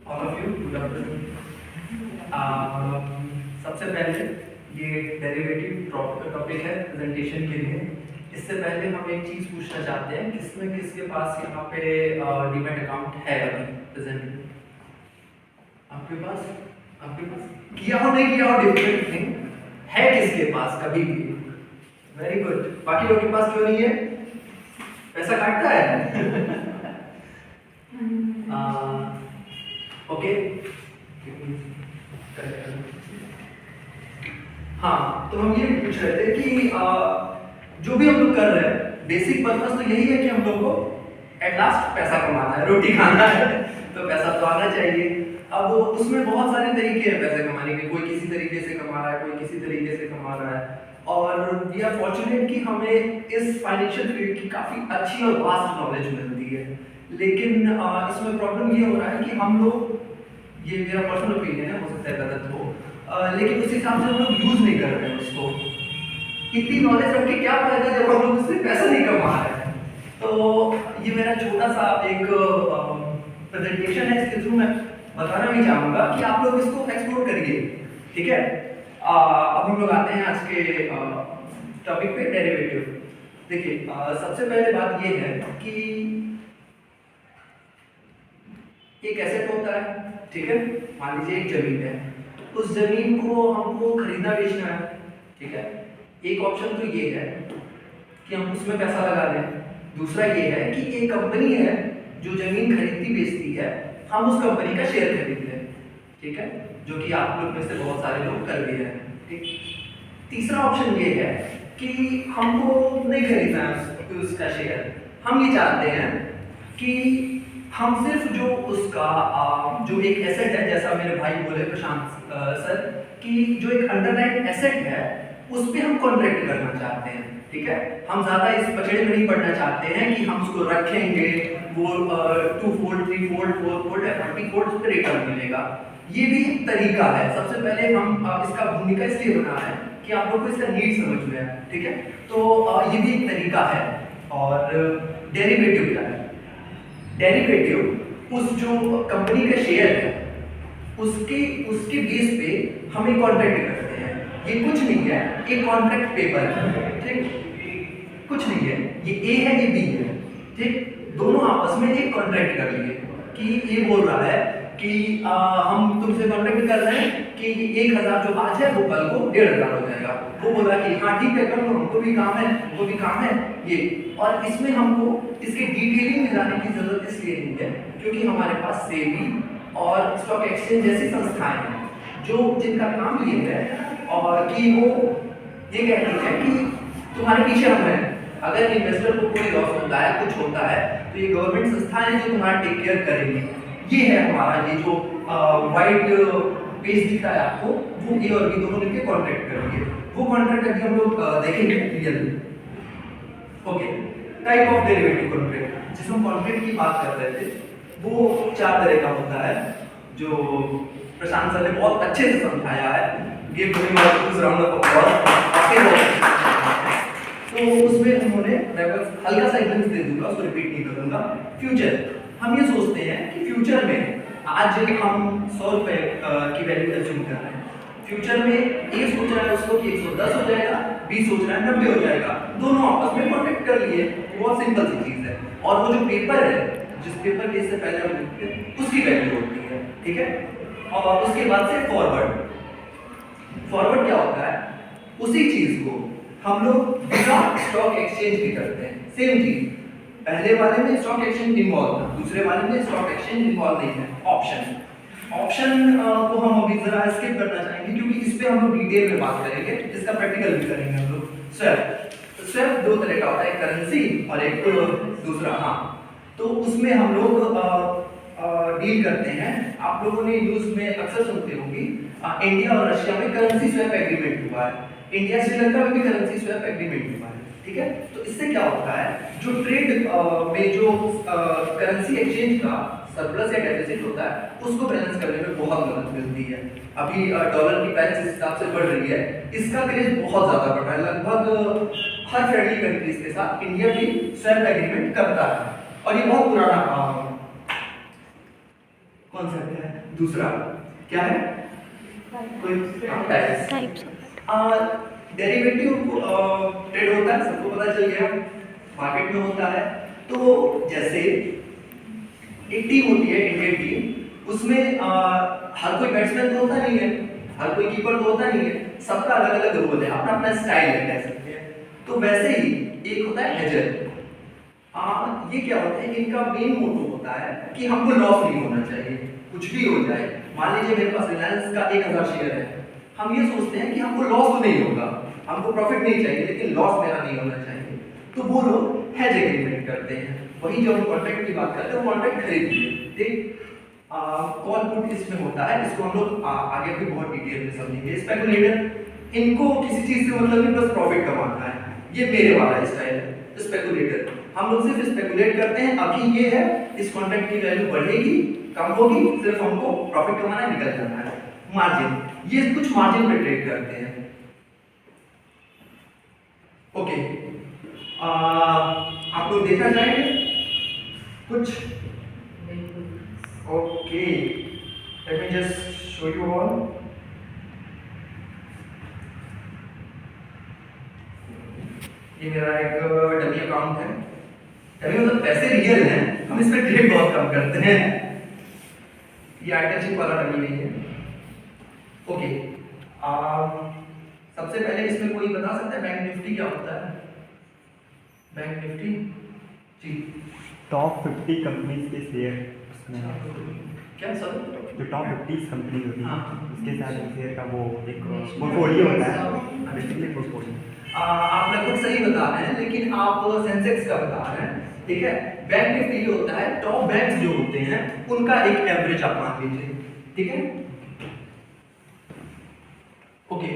All of you good afternoon. सबसे पहले ये डेरिवेटिव टॉपिक है प्रेजेंटेशन के लिए। इससे पहले हम एक चीज़ पूछना चाहते हैं, किसमें किसके पास यहाँ पे डीमैट अकाउंट है अभी प्रेजेंट? आपके पास किया हो नहीं किया हो डिफरेंट थिंग है, किसके पास कभी भी? Very good. बाकी लोगों के पास क्यों नहीं है? पैसा काटता है। ओके हाँ, तो हम ये पूछ रहे थे कि जो भी हम लोग कर रहे हैं, बेसिक पर्पस तो यही है कि हम लोग को एट लास्ट पैसा कमाना है, रोटी खाना है। तो पैसा तो आना चाहिए। अब उसमें बहुत सारे तरीके हैं पैसे कमाने के। कोई किसी तरीके से कमा रहा है, कोई किसी तरीके से कमा रहा है। और वी आर फॉर्चुनेट कि हमें इस फाइनेंशियल फील्ड की काफ़ी अच्छी और वास्ट नॉलेज मिलती है। लेकिन इसमें प्रॉब्लम ये हो रहा है कि हम लोग, ये मेरा पर्सनल ओपिनियन है, हो सकता है गलत हो, लेकिन उस हिसाब से हम लोग यूज नहीं कर रहे हैं उसको। इतनी नॉलेज रख के क्या फायदा जब हम लोग उससे पैसा नहीं कमा रहे हैं। तो ये मेरा छोटा सा एक प्रेजेंटेशन है, इसके थ्रू मैं बताना भी चाहूँगा कि आप लोग इसको एक्सप्लोर करिए। ठीक है, अब हम लोग आते हैं आज के टॉपिक पे, डेरिवेटिव। देखिए, सबसे पहले बात ये है कि एक एसेट होता है, ठीक है। मान लीजिए एक जमीन है, उस जमीन को हमको खरीदना बेचना है, ठीक है। एक ऑप्शन तो ये है कि हम उसमें पैसा लगा दें। दूसरा ये है कि एक कंपनी है जो जमीन खरीदती बेचती है, हम उस कंपनी का शेयर खरीद लें, ठीक है, जो कि आप लोग में से बहुत सारे लोग कर भी रहे हैं, ठीक। तीसरा ऑप्शन ये है कि हमको नहीं खरीदना है उसका शेयर। हम ये चाहते हैं कि हम सिर्फ जो उसका जो एक एसेट है, जैसा मेरे भाई बोले प्रशांत सर, कि जो एक अंडरलाइन एसेट है उस पे हम कॉन्ट्रैक्ट करना चाहते हैं, ठीक है। हम ज़्यादा इस पचड़े में नहीं पड़ना चाहते हैं कि हम उसको रखेंगे, वो 2 फोल्ड 3 फोल्ड 4 फोल्ड या 30 फोल्ड उस पर रिटर्न मिलेगा। ये भी एक तरीका है। सबसे पहले हम इसका भूमिका इसलिए बना है कि आप लोग को इसका नीड समझ में आए, ठीक है। तो ये भी एक तरीका है। और डेरिवेटिव क्या है? डेरिवेटिव उस जो कंपनी का शेयर है उसके बेस पे हम एक कॉन्ट्रैक्ट करते हैं। ये कुछ नहीं है, एक कॉन्ट्रैक्ट पेपर है, ठीक। कुछ नहीं है, ये ए है, ये बी है, ठीक। दोनों आपस में एक कॉन्ट्रैक्ट कर लिए कि ये बोल रहा है कि हम तुमसे कॉन्ट्रैक्ट कर रहे हैं कि 1000 जो आज है वो कल को 1500 हो जाएगा। वो बोला कि हाँ ठीक है, कर लो, हमको भी काम है, वो भी काम है ये। और इसमें हमको इसके डिटेलिंग में जाने की जरूरत इसलिए नहीं है क्योंकि हमारे पास सेबी और स्टॉक एक्सचेंज जैसी संस्थाएं हैं जो जिनका काम ये है और कि वो ये कहती है कि तुम्हारे पीछे हम हैं। अगर इन्वेस्टर को कोई लॉस होता है, कुछ होता है, तो ये गवर्नमेंट संस्थाएं जो तुम्हारा टेक केयर करेंगी। ये है हमारा, ये जो वाइट पेज दिख रहा है आपको, वो ए और बी दोनों मिलकर कॉन्ट्रैक्ट करेंगे। वो कॉन्ट्रैक्ट अभी हम लोग देखेंगे really. Okay, type of derivative contract, जिस हम कॉन्ट्रैक्ट की बात कर रहे थे, वो 4 तरह का होता है जो प्रशांत सर ने बहुत अच्छे से समझाया है। Give him a round of applause. तो उसमें उन्होंने, मैं बस हल्का सा एग्जांपल दे दूंगा, उसको रिपीट नहीं करूंगा। फ्यूचर, हम ये सोचते हैं कि फ्यूचर में आज हम 100 रुपए की वैल्यू एज्यूम कर रहे हैं। फ्यूचर में ए सोच रहा है उसको कि 110 हो जाएगा, बी सोच रहा है 90 हो जाएगा। दोनों आपस में कॉन्ट्रैक्ट कर लिए, बहुत सिंपल सी चीज है। और वो जो पेपर है, जिस पेपर के इससे पहले हम लिखते हैं, उसकी वैल्यू होती है, ठीक है। और उसके बाद से फॉरवर्ड। फॉरवर्ड क्या होता है? उसी चीज को हम लोग बिना स्टॉक एक्सचेंज भी करते हैं। सेम चीज, पहले वाले में स्टॉक एक्सचेंज इन्वॉल्व था, दूसरे वाले में स्टॉक एक्सचेंज इन्वॉल्व नहीं है। ऑप्शन को हम अभी जरा स्किप करना चाहेंगे क्योंकि इस पे हम लोग डिटेल में बात करेंगे, इसका प्रैक्टिकल भी करेंगे हम लोग। स्वेप 2 तरह का होता है, एक करेंसी और एक दूसरा, हाँ, तो उसमें हम लोग डील करते हैं। आप लोगों ने न्यूज़ में अक्सर सुनते होंगे, इंडिया और रशिया में करेंसी स्वैप एग्रीमेंट हुआ है, इंडिया श्रीलंका में भी करेंसी स्वैप एग्रीमेंट हुआ है, ठीक है। तो इससे क्या होता है, जो ट्रेड में जो करेंसी एक्सचेंज का सरप्लस या डेफिसिट होता है, उसको बैलेंस करने में बहुत मदद मिलती है। अभी डॉलर की प्राइस इस हिसाब से बढ़ रही है, इसका क्रेज बहुत ज़्यादा बढ़ रहा है। लगभग हर फ्रेंडली कंट्रीज के साथ इंडिया भी स्वैप एग्रीमेंट करता है। और ये बहुत पुराना कॉन्सेप्ट है। दूसरा क्या है, कोई टाइप्स। डेरिवेटिव ट्रेड होता है, सबको पता चल गया, मार्केट में होता है। तो जैसे एक टीम होती है, इंडियन टीम, उसमें हर कोई बैट्समैन तो होता नहीं है, हर कोई कीपर तो होता नहीं है, सबका अलग अलग रोल है, अपना अपना स्टाइल है, कह सकते हैं। तो वैसे ही एक होता है हेजर। ये क्या होता है, इनका मेन मोटो होता है कि हमको लॉस नहीं होना चाहिए, कुछ भी हो जाए। मान लीजिए मेरे पास रिलायंस का 1000 शेयर है, हम ये सोचते हैं कि हमको लॉस तो नहीं होगा, हमको प्रॉफिट नहीं चाहिए, लेकिन लॉस मेरा नहीं होना चाहिए। तो वो लोग हेज एग्रीमेंट करते हैं। वही जो हम कॉन्ट्रैक्ट की बात करते हैं, वो कॉन्ट्रैक्ट खरीद लिए, ठीक। कॉल पुट इसमें होता है, इसको हम लोग आगे भी बहुत डिटेल में समझेंगे। स्पेकुलेटर, इनको किसी चीज से मतलब नहीं, बस प्रॉफिट कमाना है, ये मेरे वाला स्टाइल है। स्पेकुलेटर, हम लोग सिर्फ स्पेकुलेट करते हैं, अभी ये है, इस कॉन्ट्रैक्ट की वैल्यू बढ़ेगी कम होगी, सिर्फ हमको प्रॉफिट कमाना है, निकल जाना है। मार्जिन, ये कुछ मार्जिन पे ट्रेड करते हैं। ओके, आप लोग देखना चाहेंगे कुछ? Okay, let me just show you all. ये मेरा एक डमी अकाउंट है। डमी मतलब पैसे रियल हैं, हम इस पे ट्रेड बहुत कम करते हैं। ये आइटमशिप वाला डमी नहीं है। ओके, सबसे पहले इसमें कोई बता सकता है बैंक निफ्टी क्या होता है? बैंक निफ्टी जी, टॉप 50 कंपनीज के शेयर उसमें, क्या सर? जो टॉप 50 कंपनी होती है हाँ। उसके साथ शेयर का वो एक पोर्टफोलियो होता है, बेसिकली पोर्टफोलियो। आप लगभग सही बता रहे हैं, लेकिन आप सेंसेक्स का बता रहे हैं, ठीक है। बैंक निफ्टी जो होता है, टॉप बैंक्स जो होते हैं उनका एक एवरेज आप मान लीजिए, ठीक है। ओके,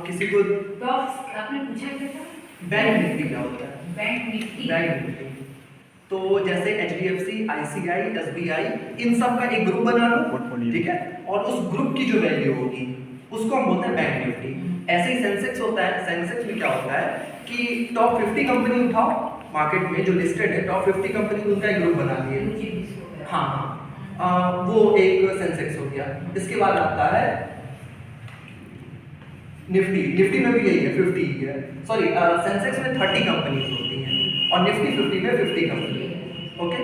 किसी को टॉप आपने पूछा क्या था? बैंक निफ्टी क्या होता है? बैंक निफ्टी, बैंक निफ्टी तो जैसे HDFC, ICI, SBI, इन सब का एक ग्रुप बना लो, ठीक है, और उस ग्रुप की जो वैल्यू होगी उसको हम बोलते हैं बैंक निफ्टी। ऐसे ही सेंसेक्स होता है। सेंसेक्स में क्या होता है कि टॉप 50 कंपनी उठाओ मार्केट में जो लिस्टेड है, टॉप 50 कंपनी उनका एक ग्रुप बना लिए। हाँ हाँ, वो एक सेंसेक्स हो गया। इसके बाद आता है निफ्टी। निफ्टी में भी यही है, 50 ही है, सॉरी सेंसेक्स में 30 कंपनीज होती हैं और निफ्टी 50 में 50 कंपनी। ओके,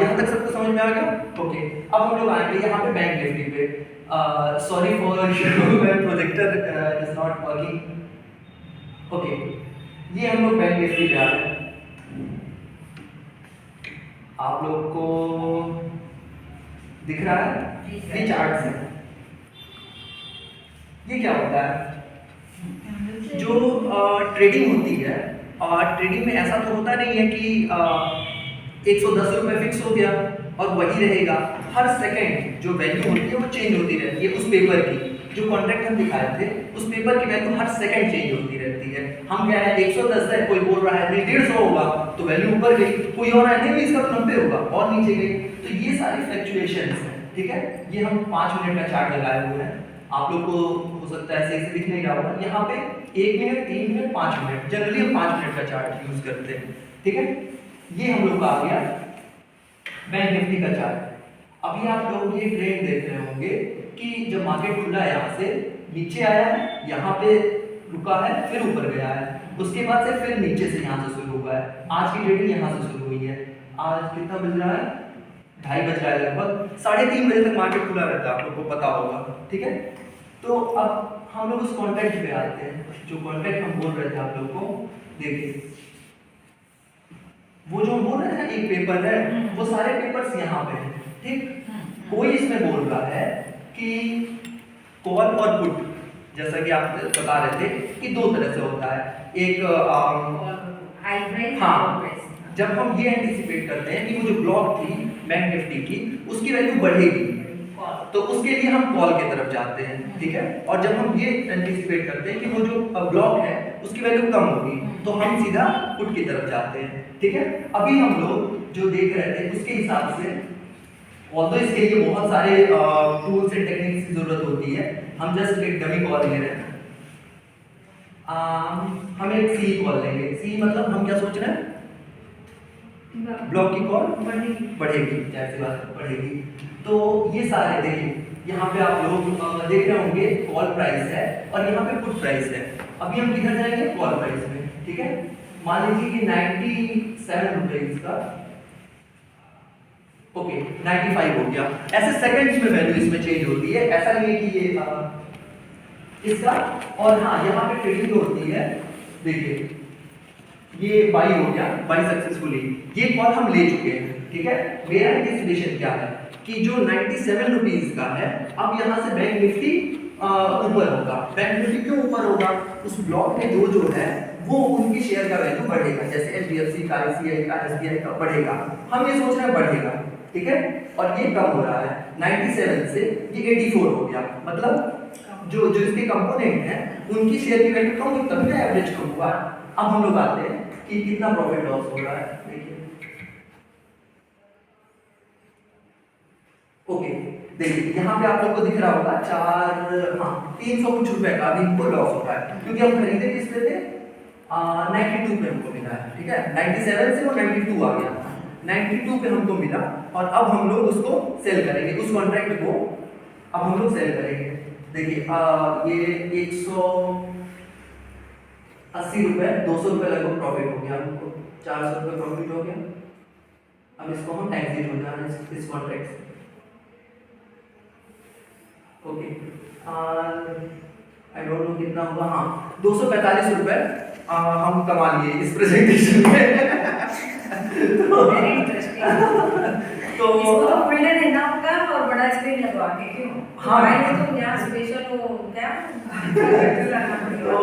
यहाँ तक सबको समझ में आ गया? ओके, अब हम लोग आएंगे यहाँ पे बैंक निफ्टी पे। Sorry for my projector is not working. Okay, ये हम लोग बैंक निफ्टी पे आ गए। आप लोग को दिख रहा है ये चार्ट से? ये क्या होता है? जो ट्रेडिंग होती है, और ट्रेडिंग में ऐसा तो होता नहीं है कि 110 रुपये फिक्स हो गया और वही रहेगा। हर सेकंड जो वैल्यू होती है वो चेंज होती रहती है। उस पेपर की जो कॉन्ट्रैक्ट हम दिखाए थे, उस पेपर की वैल्यू हर सेकंड चेंज होती रहती है। हम कह रहे हैं 110 है, कोई बोल रहा है नहीं 150 होगा, तो वैल्यू ऊपर गई, कोई और है नहीं इसका तो 90 होगा और नीचे गई। तो ये सारी फ्लक्चुएशंस हैं, ठीक है। ये हम 5 मिनट का चार्ट लगाए हुए हैं, आप लोग को हो सकता है सही से दिख नहीं रहा होगा। यहाँ पे 1 मिनट, 3 मिनट, 5 मिनट, जनरली हम 5 मिनट का चार्ट यूज करते हैं, ठीक है। ये हम लोग का आ गया बैंक निफ्टी का चार्ट। अभी आप लोग ये ट्रेंड देख रहे होंगे कि जब मार्केट खुला है यहाँ से नीचे आया है, यहाँ पे रुका है, फिर ऊपर गया है, उसके बाद से फिर नीचे से यहाँ से शुरू हुआ है। आज की ट्रेडिंग यहाँ से शुरू हुई है। आज कितना बज रहा है? 2:30 बज रहा है लगभग। 3:30 बजे तक मार्केट खुला रहता है, आप लोग को पता होगा, ठीक है। तो अब हम लोग उस कॉन्ट्रैक्ट पे आते हैं, जो कॉन्ट्रैक्ट हम बोल रहे थे आप लोग को। देखिए, वो जो हम बोल रहे थे एक पेपर है, वो सारे पेपर्स यहाँ पे हैं, ठीक। कोई इसमें बोल रहा है कि कॉल और पुट, जैसा कि आप बता रहे थे कि 2 तरह से होता है। एक हाँ, जब हम ये एंटिसिपेट करते हैं कि वो जो ब्लॉक थी बैंक निफ्टी की, उसकी वैल्यू बढ़ेगी, तो उसके लिए हम कॉल की तरफ जाते हैं, ठीक है। और जब हम ये एंटिसिपेट करते हैं कि वो जो ब्लॉक है उसकी वैल्यू कम होगी, तो हम सीधा पुट की तरफ जाते हैं, ठीक है। अभी हम लोग जो देख रहे थे उसके हिसाब से, ऑल्दो इसके लिए बहुत सारे टूल्स एंड टेक्निक्स की जरूरत होती है, हम जस्ट एक डमी कॉल ले रहे हैं। हम एक सी कॉल लेंगे। सी मतलब हम क्या सोच रहे हैं? ब्लॉक की कॉल बढ़ेगी। बढ़ेगी, जाहिर सी बात है, बढ़ेगी। तो ये सारे देखिए, यहाँ पे आप लोग देख रहे होंगे कॉल प्राइस है और यहाँ पे पुट प्राइस है। अभी हम किधर जाएंगे? कॉल प्राइस में, ठीक है। मान लीजिए कि 97 रुपीज का, ओके 95 हो गया। ऐसे सेकंड्स में वैल्यू इसमें चेंज होती है, ऐसा नहीं है कि ये इसका। और हाँ, यहाँ पे ट्रेडिंग होती है, देखिए ये बाई हो गया, बाई सक्सेसफुली, ये कॉल हम ले चुके हैं, ठीक है। मेरा एंटिसिपेशन क्या है कि जो 97 रुपीज का है, अब यहाँ से बैंक निफ्टी ऊपर होगा। बैंक निफ्टी क्यों ऊपर होगा? उस ब्लॉक में जो है वो उनकी शेयर का वैल्यू बढ़ेगा, जैसे HDFC का, ICICI का, SBI का बढ़ेगा। हम ये सोच रहे हैं बढ़ेगा, ठीक है। और ये कम हो रहा है 97 से, ये 84 हो गया। मतलब जो इसके कंपोनेंट हैं उनकी शेयर की वैल्यू कम हुई, तभी ना एवरेज कम हुआ। अब हम लोग आते हैं कि कितना प्रॉफिट लॉस हो रहा है, देखिए। ओके, देखिए यहाँ पे आप लोग को दिख रहा होगा 300 कुछ रुपए का अभी हमको लॉस हो रहा है, क्योंकि हम खरीदे किस पे थे? 92 पे हमको मिला है, ठीक है। 97 से वो 92 आ गया, 92 पे हमको मिला। और अब हम लोग उसको सेल करेंगे, उस कॉन्ट्रैक्ट को अब हम लोग सेल करेंगे। देखिए ये 180 रुपए, 200 रुपए लगभग प्रॉफिट हो गया हमको, 400 रुपए प्रॉफिट हो गया। अब इसको हम एग्जिट हो जाना इस कॉन्ट्रैक्ट से, ओके। आई डोंट नो कितना होगा, हाँ 245 रुपए हम कमा लिए इस प्रेजेंटेशन में। Very interesting. तो इसको तो पहले देना होगा और बड़ा स्क्रीन लगवा के, क्यों? हाँ, मोबाइल में तो यहाँ स्पेशल वो क्या तो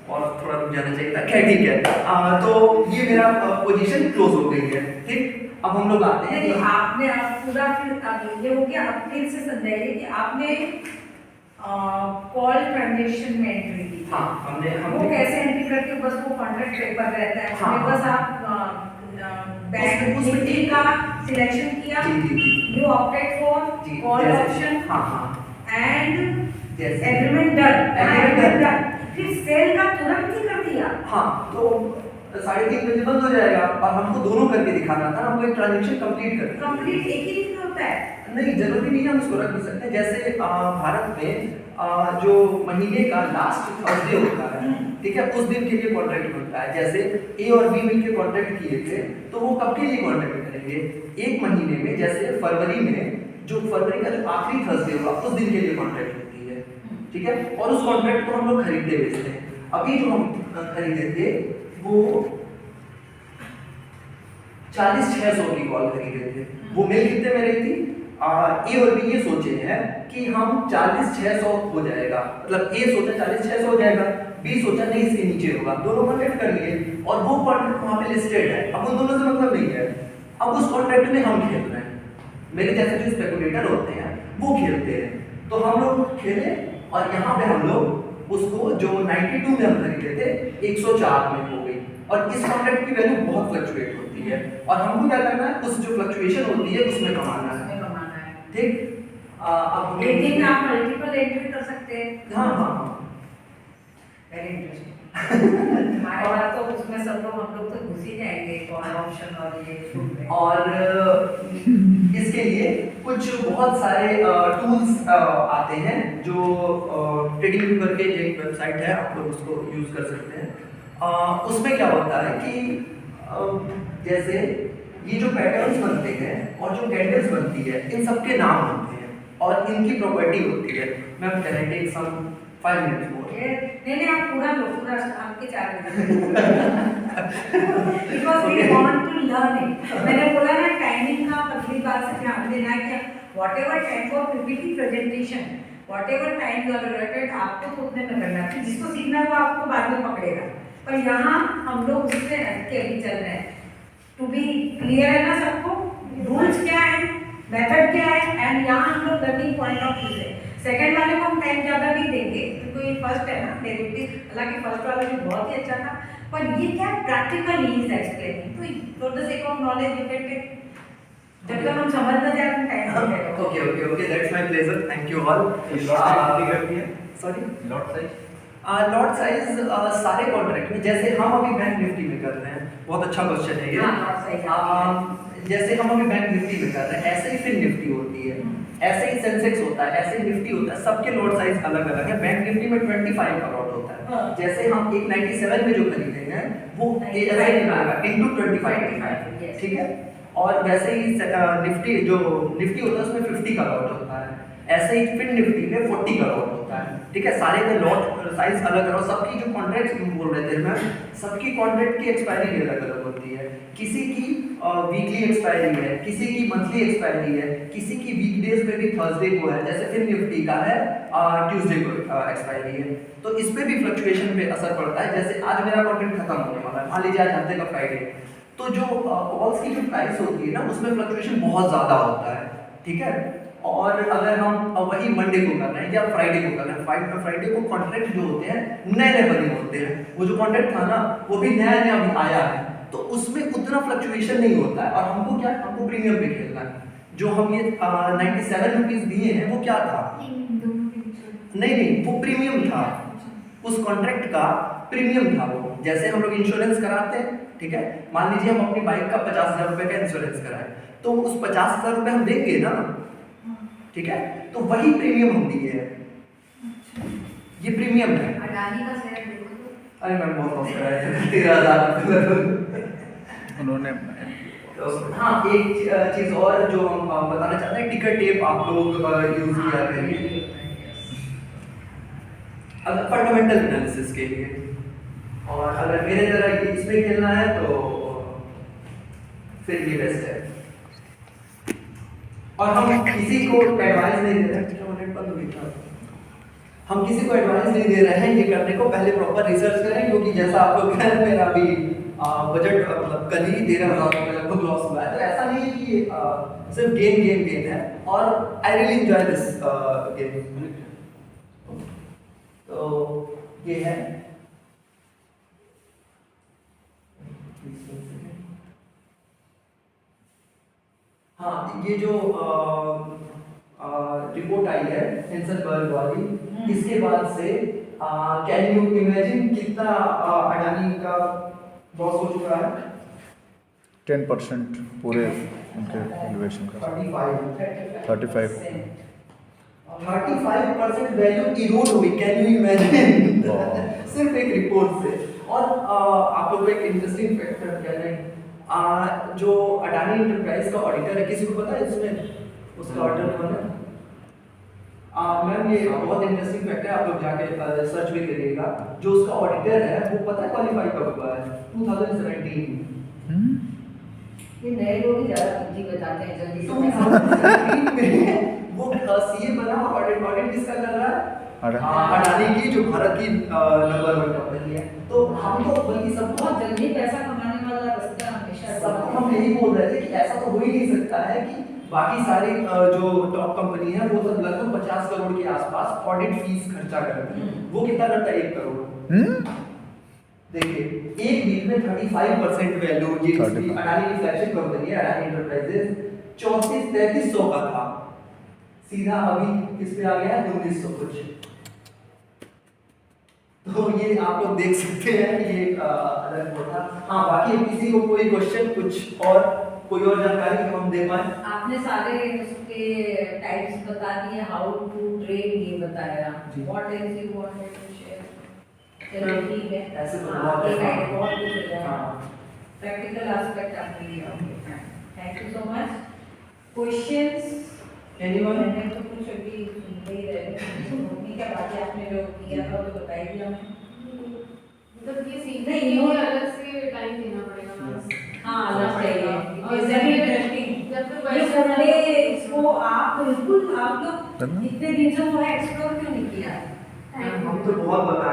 और थोड़ा रुक जाना चाहिए था, खैर ठीक है। तो ये मेरा पोजीशन क्लोज हो गई है, ठीक। अब हम लोग आते हैं नहीं, आपने आप पूरा फिर अब ये हो गया। अब फिर से समझाइए कि आपने कॉल ट्रांजैक्शन में एंट्री की। हाँ, वो कैसे एंट्री करके बस वो कॉन्ट्रैक्ट पेपर रहता है, हाँ, उसमें बस आप बैंक निफ्टी का सिलेक्शन किया, you opted for call option, and agreement done, फिर सेल का तुरंत ही कर दिया। हाँ, तो 3:30 बजे बंद हो जाएगा और हमको दोनों करके दिखाना था, हमको एक ट्रांजैक्शन कंप्लीट एक ही दिन में होता है। नहीं, जरूरी नहीं है, हम उसको रख भी सकते हैं। जैसे भारत में जो महीने का लास्ट थर्सडे होता है, ठीक है, उस दिन के लिए कॉन्ट्रैक्ट बनता है। जैसे ए और बी मिलकर कॉन्ट्रैक्ट किए थे, तो वो कब के लिए कॉन्ट्रैक्ट करेंगे? एक महीने में, जैसे फरवरी में जो फरवरी का जो आखिरी थर्सडे होगा उस दिन के लिए कॉन्ट्रैक्ट होती है, ठीक है। और उस कॉन्ट्रैक्ट को हम लोग खरीदते बेचते हैं। अभी जो हम खरीदे थे वो 40,600 की कॉल खरीदे थे। वो मेल कितने में रही थी? ए और बी ये सोचे हैं कि हम 40,600 हो जाएगा, मतलब ए सोचा 40,600 हो जाएगा, बी सोचा नहीं इसके नीचे होगा, दोनों कॉन्ट्रैक्ट कर लिए और वो कॉन्ट्रैक्ट वहाँ पे लिस्टेड है। अब उन दोनों से मतलब नहीं है, अब उस कॉन्ट्रैक्ट में हम खेल रहे हैं। मेरे जैसे जो स्पेकुलेटर होते हैं वो खेलते हैं, तो हम लोग खेले और यहाँ पे हम लोग उसको जो 92 में हम खरीदे थे 104 में हो गई। और इस कॉन्ट्रैक्ट की वैल्यू बहुत फ्लक्चुएट होती है और हमको क्या करना है, उस जो फ्लक्चुएशन होती है उसमें कमाना है, ठीक। अब लेकिन आप मल्टीपल एंट्री कर सकते हैं। हाँ, वेरी इंटरेस्टिंग। हमारे बात तो उसमें सब लोग हम लोग तो घुस ही जाएंगे कॉल ऑप्शन और ये। और इसके लिए कुछ बहुत सारे टूल्स आते हैं जो ट्रेडिंग करके एक वेबसाइट है, आप लोग उसको यूज कर सकते हैं। उसमें क्या होता है कि जैसे ये जो पैटर्न्स बनते हैं और जो कैंडल्स बनती है, इन सबके नाम होते हैं और इनकी प्रॉपर्टी होती है। मैं can take some 5 minutes more. नहीं आप पूरा लो, पूरा आपके 4 minute because we want to learn it. मैंने बोला ना टाइमिंग का पहली बात से ध्यान देना कि whatever time for PPT presentation, whatever time you are allotted, आपको तो उतने में करना है। जिसको सीखना है वो आपको बाद में पकड़ेगा, पर यहाँ हम लोग उससे हट के अभी चल रहे हैं। टू बी क्लियर है ना सबको, रूल्स क्या है, मेथड क्या है, एंड यहाँ हम लोग लर्निंग पॉइंट ऑफ व्यू से सेकंड वाले को हम टाइम ज़्यादा नहीं देंगे क्योंकि ये फर्स्ट है ना डेरिवेटिव, हालांकि फर्स्ट वाला भी बहुत ही अच्छा था, पर ये क्या प्रैक्टिकल इज एक्सप्लेनिंग, तो for the sake of knowledge you can take, जब तक हम समझ ना जाए हम टाइम नहीं देंगे। Okay that's my pleasure, thank you all. Sorry, lot size सारे कॉन्ट्रैक्ट में, जैसे हम अभी बैंक निफ्टी में कर रहे हैं बहुत अच्छा क्वेश्चन है ये। हाँ, बहुत सही है। जैसे हम अभी बैंक निफ्टी में कर रहे हैं, ऐसे ही फिर निफ्टी होती है, ऐसे ही सेंसेक्स होता है, ऐसे ही निफ्टी होता है, सबके लॉट साइज अलग अलग है। बैंक निफ्टी में 25 का लॉट होता है, हाँ। जैसे हम एक 97 में जो खरीदेंगे वो ये ऐसे ही मिलेगा इनटू 25, ठीक है। और वैसे ही निफ्टी जो निफ्टी होता है उसमें 50 का लॉट होता है, ऐसे ही फिर निफ्टी में 40 का लॉट होता है, ठीक है। सारे के लॉट साइज अलग अलग, सबकी जो कॉन्ट्रैक्ट बोल रहे थे मैं, सबकी कॉन्ट्रैक्ट की एक्सपायरी भी अलग अलग होती है। किसी की वीकली एक्सपायरी है, किसी की मंथली एक्सपायरी है, किसी की वीकडेज में भी थर्सडे को है, जैसे फिर निफ्टी का है ट्यूसडे को एक्सपायरी है। तो इस पे भी फ्लक्चुएशन पे असर पड़ता है। जैसे आज मेरा कॉन्ट्रैक्ट खत्म होने वाला है, मान लीजिए आज हफ्ते का फ्राइडे, तो जो कॉल्स की जो प्राइस होती है ना उसमें फ्लक्चुएशन बहुत ज़्यादा होता है, ठीक है। और अगर हम वही मंडे को कर रहे हैं या फ्राइडे को कर रहे हैं, फ्राइडे को कॉन्ट्रैक्ट जो होते हैं नए नए बने होते हैं, वो जो कॉन्ट्रैक्ट था ना वो भी नया नया अभी आया है, तो उसमें उतना फ्लक्चुएशन नहीं होता है। और हमको क्या, हमको प्रीमियम पे खेलना है। जो हम ये 97 रुपीज़ दिए हैं वो क्या था, नहीं वो प्रीमियम था, उस कॉन्ट्रैक्ट का प्रीमियम था वो। जैसे हम लोग इंश्योरेंस कराते हैं, ठीक है, मान लीजिए हम अपनी बाइक का 50,000 रुपये का इंश्योरेंस कराएं, तो उस 50,000 रुपये हम देंगे ना, ठीक है, तो वही प्रीमियम हम दिए हैं, ये प्रीमियम है। अडानी का शेयर देखो तो अरे मैम बहुत लॉस कराया है 13,000 उन्होंने तो हाँ, एक चीज़ और जो हम बताना चाहते हैं, टिकर टेप आप लोग यूज़ किया करिए अगर फंडामेंटल एनालिसिस के लिए। और अगर मेरे तरह इसमें खेलना है तो फिर ये बेस्ट है। और हम किसी को एडवाइस नहीं दे रहे हैं, हम किसी को एडवाइस नहीं दे रहे हैं ये करने को, पहले प्रॉपर रिसर्च करें, क्योंकि जैसा आप लोग कह रहे हैं मेरा अभी बजट मतलब कल ही 13,000 रुपये लगभग लॉस हुआ है। तो ऐसा नहीं है कि सिर्फ गेम है, और I really enjoy this game. तो ये है, हाँ ये जो रिपोर्ट आई है हिंसनबर्ग वाली, इसके बाद से कैन यू इमेजिन कितना अडानी का लॉस हो चुका है? 10% पूरे उनके वैल्यूएशन का 35 35% वैल्यू इरोड हुई, कैन यू इमेजिन? सिर्फ एक रिपोर्ट से। और आप लोगों को एक इंटरेस्टिंग फैक्टर क्या है, जो अडानी इंटरप्राइज का ऑडिटर है, किसी को पता है इसमें उसका ऑडिटर कौन है? मैम ये बहुत इंटरेस्टिंग फैक्ट है, आप लोग जाके सर्च भी करिएगा। जो उसका ऑडिटर है वो पता है क्वालिफाई कब हुआ है? 2017। ये नए लोग ही ज़्यादा बुद्धि बताते हैं जल्दी तो से। वो सीए बना, ऑडिट किसका कर रहा है? अडानी। अडानी की, जो भारत की नंबर 1 कंपनी है। तो हम तो बल्कि सब बहुत जल्दी पैसा कमाने वाला रास्ता हमेशा सबको हम यही बोल रहे थे कि ऐसा तो हो ही नहीं सकता है कि बाकी सारी जो टॉप कंपनी है वो सब लगभग 50 करोड़ के आसपास ऑडिट फीस खर्चा करती है। वो कितना करता है? 1 करोड़। देखिए एक वीक में 35% वैल्यू, ये अडानी की फ्लैगशिप कंपनी है अडानी एंटरप्राइजेज, 34-3300 का था, सीधा अभी किस पे आ गया है? 1900 कुछ। तो ये आप लोग देख सकते हैं कि ये अलग होता। हाँ, बाकी किसी को कोई क्वेश्चन, कुछ और कोई और जानकारी हम दे पाए? आपने सारे उसके टाइप्स बता दिए, हाउ टू ट्रेड ये बताया, what else you wanted to share? चलो ठीक है, ऐसे तो बहुत बहुत है। बहुत कुछ हो गया, हाँ। प्रैक्टिकल एस्पेक्ट आपने लिया। Thank you so much. Questions anyone? मैंने तो कुछ अभी सुनते ही रहे, मम्मी का बात आपने जो किया था तो बताई दिया हमें। मतलब ये सीखने के लिए अलग से टाइम देना पड़ेगा बस। हाँ, अलग चाहिए। और इट्स वेरी इंटरेस्टिंग। जब तक ये वैसे संडे इसको आप बिल्कुल आप लोग इतने दिन से वो एक्सप्लोर क्यों नहीं किया? हम तो बहुत बताए।